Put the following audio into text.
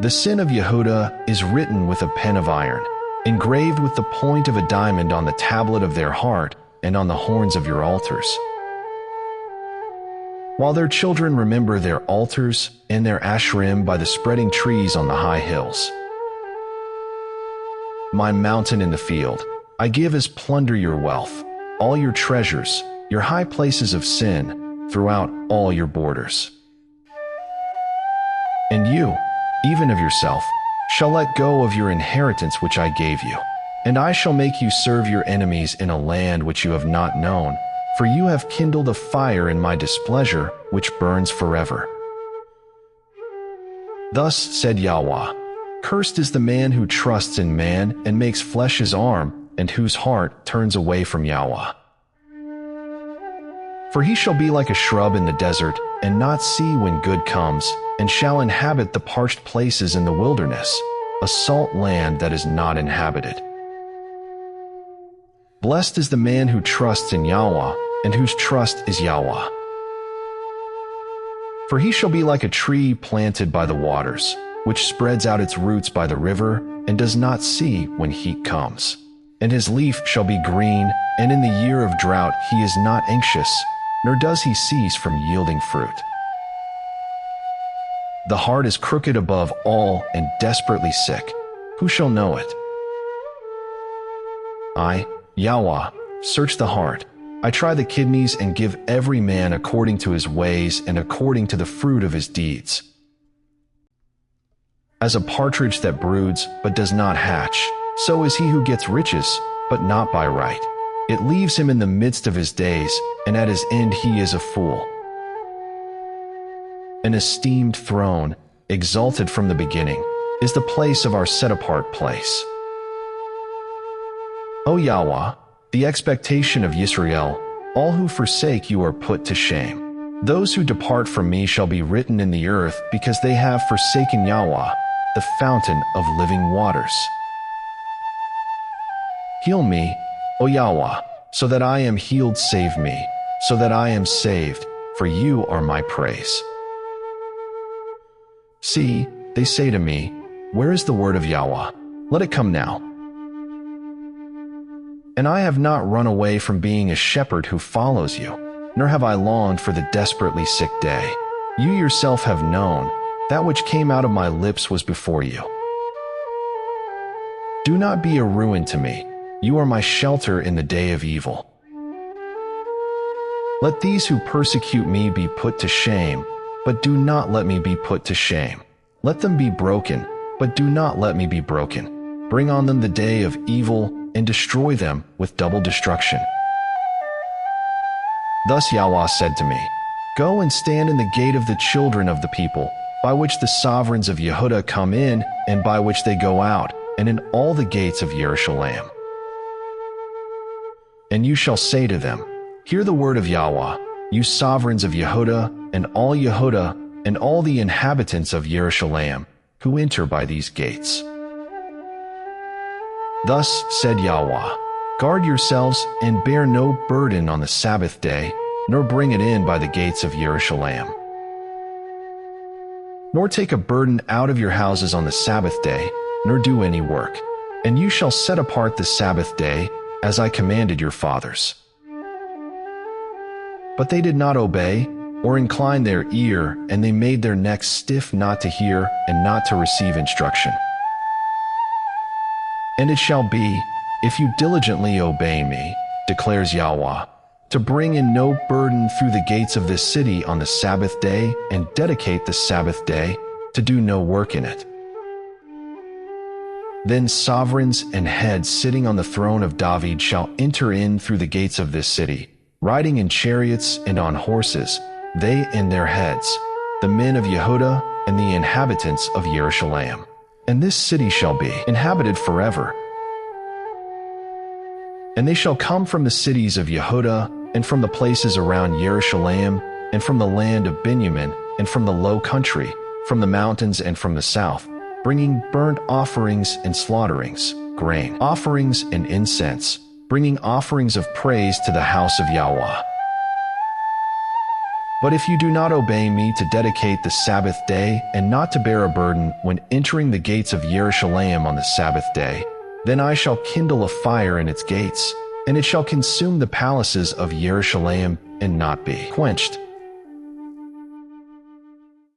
The sin of Yehuda is written with a pen of iron, engraved with the point of a diamond on the tablet of their heart and on the horns of your altars. While their children remember their altars and their Asherim by the spreading trees on the high hills. My mountain in the field, I give as plunder your wealth, all your treasures, your high places of sin, throughout all your borders. And you, even of yourself, shall let go of your inheritance which I gave you, and I shall make you serve your enemies in a land which you have not known, for you have kindled a fire in my displeasure which burns forever. Thus said Yahweh, cursed is the man who trusts in man and makes flesh his arm, and whose heart turns away from Yahweh. For he shall be like a shrub in the desert, and not see when good comes, and shall inhabit the parched places in the wilderness, a salt land that is not inhabited. Blessed is the man who trusts in Yahweh, and whose trust is Yahweh. For he shall be like a tree planted by the waters, which spreads out its roots by the river, and does not see when heat comes. And his leaf shall be green, and in the year of drought he is not anxious, nor does he cease from yielding fruit. The heart is crooked above all and desperately sick. Who shall know it? I, Yahweh, search the heart. I try the kidneys and give every man according to his ways and according to the fruit of his deeds. As a partridge that broods but does not hatch, so is he who gets riches, but not by right. It leaves him in the midst of his days, and at his end he is a fool. An esteemed throne, exalted from the beginning, is the place of our set-apart place. O Yahweh, the expectation of Yisrael, all who forsake you are put to shame. Those who depart from me shall be written in the earth, because they have forsaken Yahweh, the fountain of living waters. Heal me, O Yahweh, so that I am healed. Save me, so that I am saved, for you are my praise. See, they say to me, where is the word of Yahweh? Let it come now. And I have not run away from being a shepherd who follows you, nor have I longed for the desperately sick day. You yourself have known, that which came out of my lips was before you. Do not be a ruin to me. You are my shelter in the day of evil. Let these who persecute me be put to shame, but do not let me be put to shame. Let them be broken, but do not let me be broken. Bring on them the day of evil, and destroy them with double destruction. Thus Yahweh said to me, go and stand in the gate of the children of the people, by which the sovereigns of Yehuda come in, and by which they go out, and in all the gates of Jerusalem. And you shall say to them, hear the word of Yahweh, you sovereigns of Yehuda, and all the inhabitants of Jerusalem, who enter by these gates. Thus said Yahweh, guard yourselves and bear no burden on the Sabbath day, nor bring it in by the gates of Jerusalem. Nor take a burden out of your houses on the Sabbath day, nor do any work. And you shall set apart the Sabbath day, as I commanded your fathers. But they did not obey, or incline their ear, and they made their necks stiff not to hear and not to receive instruction. And it shall be, if you diligently obey me, declares Yahweh, to bring in no burden through the gates of this city on the Sabbath day, and dedicate the Sabbath day, to do no work in it. Then sovereigns and heads sitting on the throne of David shall enter in through the gates of this city, riding in chariots and on horses, they and their heads, the men of Yehuda and the inhabitants of Jerusalem. And this city shall be inhabited forever. And they shall come from the cities of Yehuda, and from the places around Jerusalem, and from the land of Benjamin, and from the low country, from the mountains and from the south, bringing burnt offerings and slaughterings, grain offerings and incense, bringing offerings of praise to the house of Yahweh. But if you do not obey me to dedicate the Sabbath day and not to bear a burden when entering the gates of Jerusalem on the Sabbath day, then I shall kindle a fire in its gates, and it shall consume the palaces of Jerusalem and not be quenched.